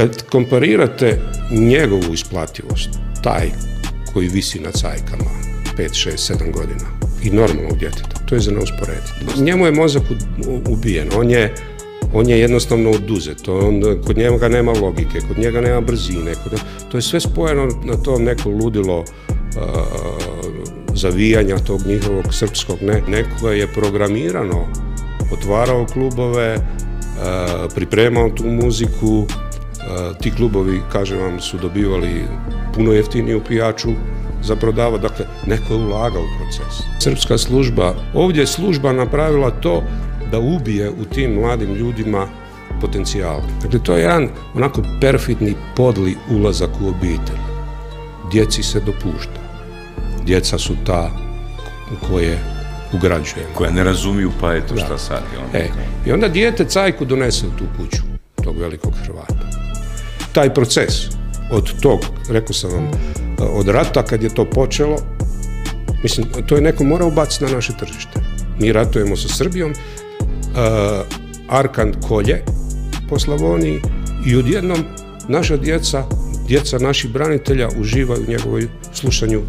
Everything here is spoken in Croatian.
Kad komparirate njegovu isplativost, taj koji visi na cajkama 5, 6, 7 godina i normalnog djeteta, to je za neusporediti. Njemu je mozak ubijen, on je jednostavno oduzet, kod njega nema logike, kod njega nema brzine, to je sve spojeno na to neko ludilo zavijanja tog njihovog srpskog. Neko je programirano, otvarao klubove, pripremao tu muziku, ti klubovi, kažem vam, su dobivali puno jeftiniju pijaču za prodava, dakle, neko je ulagao u proces. Srpska služba, ovdje je služba napravila to da ubije u tim mladim ljudima potencijal. Dakle, to je jedan onako perfidni, podli ulazak u obitelj. Djeci se dopušta. Djeca su ta koje ugrađujemo. Koja ne razumiju, pa eto šta sad je. I onda dijete cajku donese u tu kuću, tog velikog Hrvata. Taj proces od tog, rekao sam vam, od rata kad je to počelo, mislim, to je neko morao baciti na naše tržište. Mi ratujemo sa Srbijom, Arkan kolje po Slavoniji i odjednom naša djeca naših branitelja uživaju u njegovoj slušanju